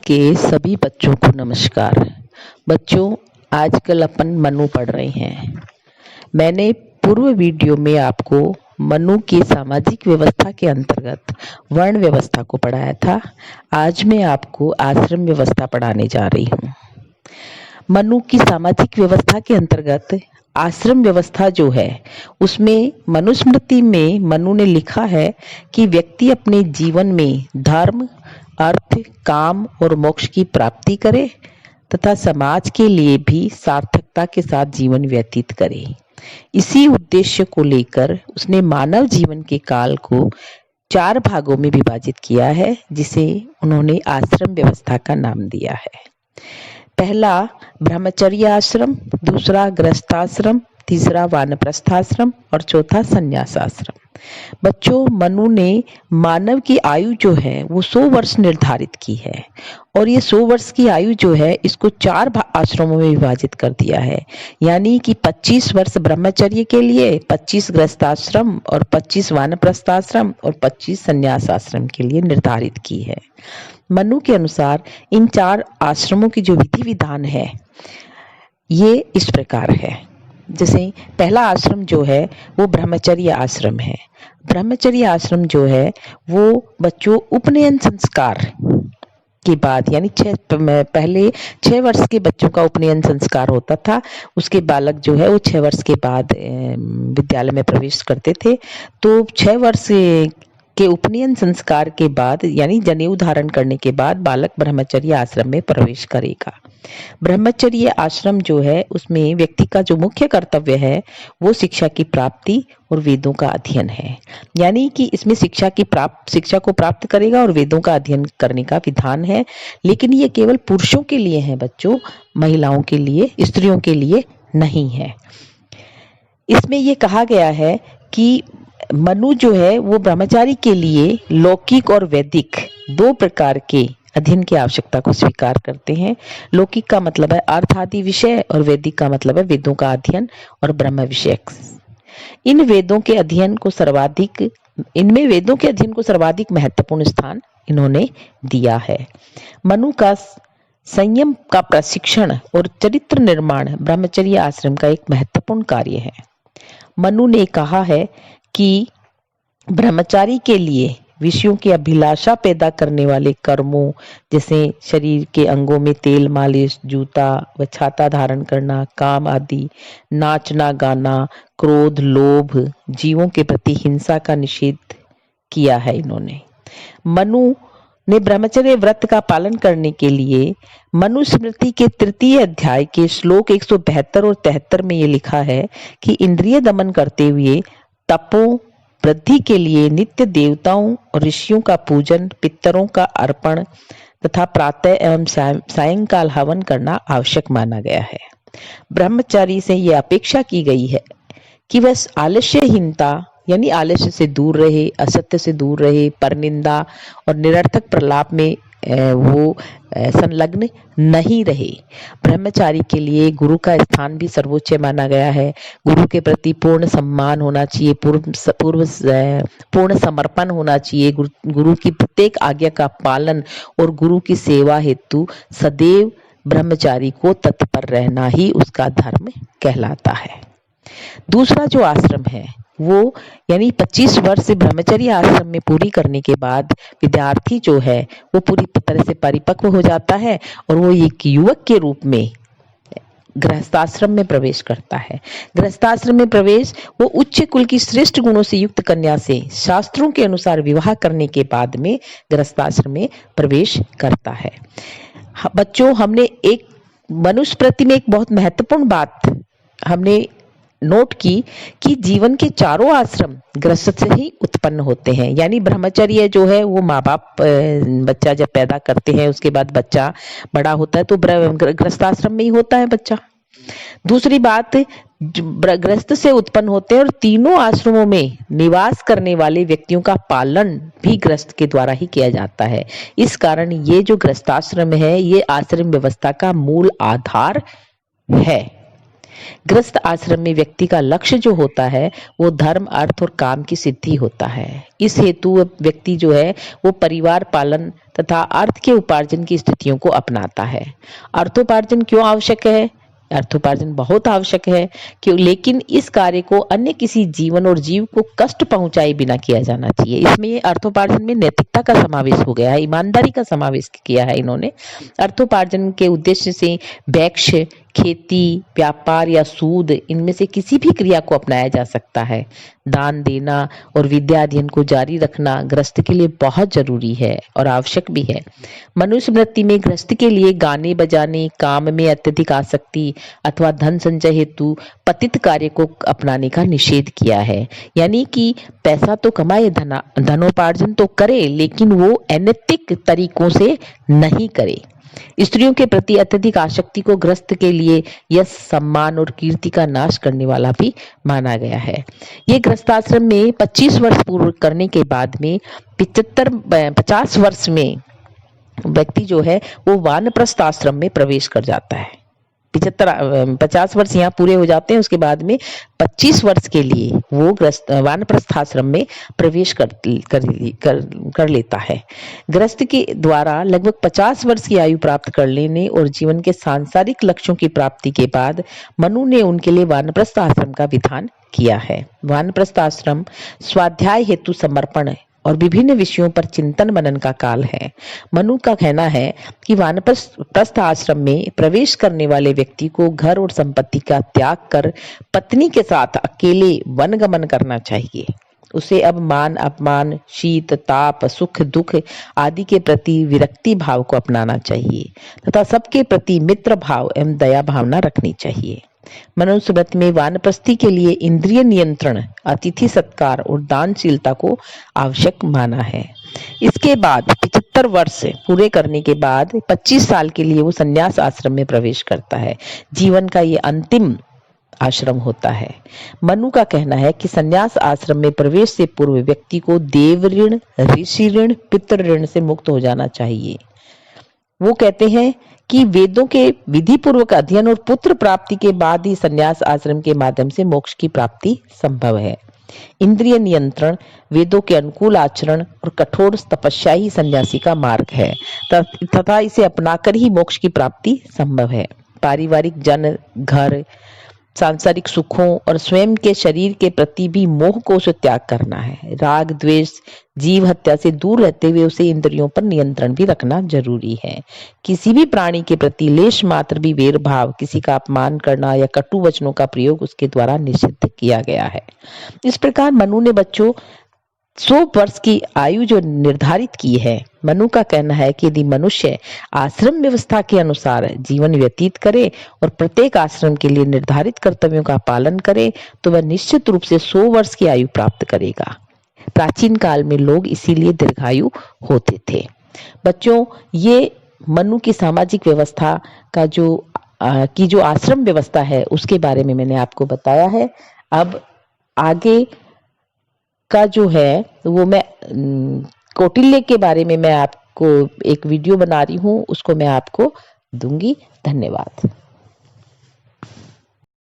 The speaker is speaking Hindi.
के सभी बच्चों को नमस्कार। बच्चों, आजकल अपन मनु पढ़ रहे हैं। मैंने पूर्व वीडियो में आपको मनु की सामाजिक व्यवस्था के अंतर्गत वर्ण व्यवस्था को पढ़ाया था। आज मैं आपको आश्रम व्यवस्था पढ़ाने जा रही हूँ। मनु की सामाजिक व्यवस्था के अंतर्गत आश्रम व्यवस्था जो है, उसमें मनुस्मृति में मनु ने लिखा है कि व्यक्ति अपने जीवन में धर्म, अर्थ, काम और मोक्ष की प्राप्ति करे तथा समाज के लिए भी सार्थकता के साथ जीवन व्यतीत करे। इसी उद्देश्य को लेकर उसने मानव जीवन के काल को 4 भागों में विभाजित किया है, जिसे उन्होंने आश्रम व्यवस्था का नाम दिया है। पहला ब्रह्मचर्य आश्रम, दूसरा गृहस्थाश्रम, तीसरा वानप्रस्थाश्रम और चौथा संन्यास आश्रम। बच्चों, मनु ने मानव की आयु जो है वो 100 वर्ष निर्धारित की है और ये 100 वर्ष की आयु जो है इसको 4 आश्रमों में विभाजित कर दिया है। यानी कि 25 वर्ष ब्रह्मचर्य के लिए, 25 गृहस्थाश्रम और 25 वानप्रस्थाश्रम और 25 संन्यास आश्रम के लिए निर्धारित की है। मनु के अनुसार इन 4 आश्रमों की जो विधि विधान है ये इस प्रकार है। जैसे पहला आश्रम जो है वो ब्रह्मचर्य आश्रम है। ब्रह्मचर्य आश्रम जो है वो बच्चों उपनयन संस्कार के बाद, यानी पहले 6 वर्ष के बच्चों का उपनयन संस्कार होता था। उसके बालक जो है वो 6 वर्ष के बाद विद्यालय में प्रवेश करते थे। तो 6 वर्ष के उपनयन संस्कार के बाद, यानी जनेऊ धारण करने के बाद बालक ब्रह्मचर्य आश्रम में प्रवेश करेगा। ब्रह्मचर्य आश्रम जो है उसमें व्यक्ति का जो मुख्य कर्तव्य है वो शिक्षा की प्राप्ति और वेदों का अध्ययन है। यानी कि इसमें शिक्षा को प्राप्त करेगा और वेदों का अध्ययन करने का विधान है। लेकिन ये केवल पुरुषों के लिए है बच्चों, महिलाओं के लिए, स्त्रियों के लिए नहीं है। इसमें ये कहा गया है कि मनु जो है वो ब्रह्मचारी के लिए लौकिक और वैदिक 2 प्रकार के अध्ययन की आवश्यकता को स्वीकार करते हैं। लौकिक का मतलब है अर्थ आदि विषय और वैदिक का मतलब है वेदों का अध्ययन और ब्रह्म विषयक। इनमें वेदों के अध्ययन को सर्वाधिक महत्वपूर्ण स्थान इन्होंने दिया है। मनु का संयम का प्रशिक्षण और चरित्र निर्माण ब्रह्मचर्य आश्रम का एक महत्वपूर्ण कार्य है। मनु ने कहा है कि ब्रह्मचारी के लिए विषयों की अभिलाषा पैदा करने वाले कर्मों, जैसे शरीर के अंगों में तेल मालिश, जूता व छाता धारण करना, काम आदि, नाचना गाना, क्रोध, लोभ, जीवों के प्रति हिंसा का निषेध किया है इन्होंने। मनु ने ब्रह्मचर्य व्रत का पालन करने के लिए मनुस्मृति के 3 अध्याय के श्लोक 172 और 73 में ये लिखा है कि इंद्रिय दमन करते हुए तपों वृद्धि के लिए नित्य देवताओं और ऋषियों का पूजन, पितरों का अर्पण तथा प्रातः एवं सायंकाल हवन करना आवश्यक माना गया है। ब्रह्मचारी से यह अपेक्षा की गई है कि वह आलस्यहीनता यानी आलस्य से दूर रहे, असत्य से दूर रहे, परनिंदा और निरर्थक प्रलाप में वो संलग्न नहीं रहे। ब्रह्मचारी के लिए गुरु का स्थान भी सर्वोच्च माना गया है। गुरु के प्रति पूर्ण सम्मान होना चाहिए, पूर्ण समर्पण होना चाहिए। गुरु की प्रत्येक आज्ञा का पालन और गुरु की सेवा हेतु सदैव ब्रह्मचारी को तत्पर रहना ही उसका धर्म कहलाता है। दूसरा जो आश्रम है वो यानी 25 वर्ष से ब्रह्मचर्य आश्रम में पूरी करने के बाद विद्यार्थी जो है वो पूरी तरह से परिपक्व हो जाता है और वो एक युवक के रूप में गृहस्थाश्रम में प्रवेश करता है। गृहस्थाश्रम में प्रवेश वो उच्च कुल की श्रेष्ठ गुणों से युक्त कन्या से शास्त्रों के अनुसार विवाह करने के बाद में गृहस्थाश्रम में प्रवेश करता है। बच्चों, हमने एक मनुस्मृति में एक बहुत महत्वपूर्ण बात हमने नोट की कि जीवन के 4 आश्रम गृहस्थ से ही उत्पन्न होते हैं। यानी ब्रह्मचर्य जो है वो माँ बाप बच्चा जब पैदा करते हैं उसके बाद बच्चा बड़ा होता है तो गृहस्थाश्रम में ही होता है बच्चा। दूसरी बात, गृहस्थ से उत्पन्न होते हैं और तीनों आश्रमों में निवास करने वाले व्यक्तियों का पालन भी गृहस्थ के द्वारा ही किया जाता है। इस कारण ये जो गृहस्थाश्रम है ये आश्रम व्यवस्था का मूल आधार है। गृहस्थ आश्रम में व्यक्ति का लक्ष्य जो होता है वो धर्म, अर्थ और काम की सिद्धि होता है। इस हेतु व्यक्ति जो है वो परिवार पालन तथा अर्थ के उपार्जन की स्थितियों को अपनाता है। अर्थोपार्जन क्यों आवश्यक है? अर्थोपार्जन बहुत आवश्यक है क्यों, लेकिन इस कार्य को अन्य किसी जीवन और जीव को कष्ट पहुंचाए बिना किया जाना चाहिए। इसमें ये अर्थोपार्जन में नैतिकता का समावेश हो गया है, ईमानदारी का समावेश किया है इन्होंने। अर्थोपार्जन के उद्देश्य से वैक्ष, खेती, व्यापार या सूद, इनमें से किसी भी क्रिया को अपनाया जा सकता है। दान देना और विद्या अध्ययन को जारी रखना गृहस्थ के लिए बहुत जरूरी है और आवश्यक भी है। मनुस्मृति में गृहस्थ के लिए गाने बजाने, काम में अत्यधिक आसक्ति अथवा धन संचय हेतु पतित कार्य को अपनाने का निषेध किया है। यानी कि पैसा तो कमाए, धनोपार्जन तो करे, लेकिन वो अनैतिक तरीकों से नहीं करे। स्त्रियों के प्रति अत्यधिक आसक्ति को गृहस्थ के लिए यश, सम्मान और कीर्ति का नाश करने वाला भी माना गया है। ये गृहस्थाश्रम में 25 वर्ष पूर्ण करने के बाद में 50 वर्ष में व्यक्ति जो है वो वानप्रस्थ आश्रम में प्रवेश कर जाता है। 50 वर्ष यहाँ पूरे हो जाते हैं, उसके बाद में 25 वर्ष के लिए वो वानप्रस्थ आश्रम में प्रवेश कर लेता है। गृहस्थ के द्वारा लगभग 50 वर्ष की आयु प्राप्त कर लेने और जीवन के सांसारिक लक्ष्यों की प्राप्ति के बाद मनु ने उनके लिए वानप्रस्थ आश्रम का विधान किया है। वानप्रस्थ आश्रम स्वाध्याय हेतु समर्पण और विभिन्न विषयों पर चिंतन मनन का काल है। मनु का कहना है कि वानप्रस्थ आश्रम में प्रवेश करने वाले व्यक्ति को घर और संपत्ति का त्याग कर पत्नी के साथ अकेले वनगमन करना चाहिए। उसे अब मान अपमान, शीत ताप, सुख दुख आदि के प्रति विरक्ति भाव को अपनाना चाहिए तथा सबके प्रति मित्र भाव एवं दया भावना रखनी चाहिए। मनुस्मृति में वानप्रस्थी के लिए इंद्रिय नियंत्रण, अतिथि सत्कार और दानशीलता को आवश्यक माना है। इसके बाद 75 वर्ष पूरे करने के बाद 25 साल के लिए वो संन्यास आश्रम में प्रवेश करता है। जीवन का ये अंतिम आश्रम होता है। मनु का कहना है कि संन्यास आश्रम में प्रवेश से पूर्व व्यक्ति को देव ऋण, ऋषि ऋण, पितृ ऋण से मुक्त हो जाना चाहिए। वो कहते हैं कि वेदों के विधि पूर्वक अध्ययन और पुत्र प्राप्ति के बाद ही संन्यास आश्रम के माध्यम से मोक्ष की प्राप्ति संभव है। इंद्रिय नियंत्रण, वेदों के अनुकूल आचरण और कठोर तपस्या ही सन्यासी का मार्ग है तथा इसे अपनाकर ही मोक्ष की प्राप्ति संभव है। पारिवारिक जन, घर, सांसारिक सुखों और स्वयं के शरीर के प्रति भी मोह को उसे त्याग करना है। राग, द्वेष, जीव हत्या से दूर रहते हुए उसे इंद्रियों पर नियंत्रण भी रखना जरूरी है। किसी भी प्राणी के प्रति लेश मात्र भी वैर भाव, किसी का अपमान करना या कटु वचनों का प्रयोग उसके द्वारा निषिद्ध किया गया है। इस प्रकार मनु ने बच्चों 100 वर्ष की आयु जो निर्धारित की है। मनु का कहना है कि यदि मनुष्य आश्रम व्यवस्था के अनुसार जीवन व्यतीत करे और प्रत्येक आश्रम के लिए निर्धारित कर्तव्यों का पालन करे तो वह निश्चित रूप से 100 वर्ष की आयु प्राप्त करेगा। प्राचीन काल में लोग इसीलिए दीर्घायु होते थे। बच्चों, ये मनु की सामाजिक व्यवस्था का जो आश्रम व्यवस्था है उसके बारे में मैंने आपको बताया है। अब आगे का जो है वो मैं कौटिल्य के बारे में मैं आपको एक वीडियो बना रही हूँ, उसको मैं आपको दूंगी। धन्यवाद।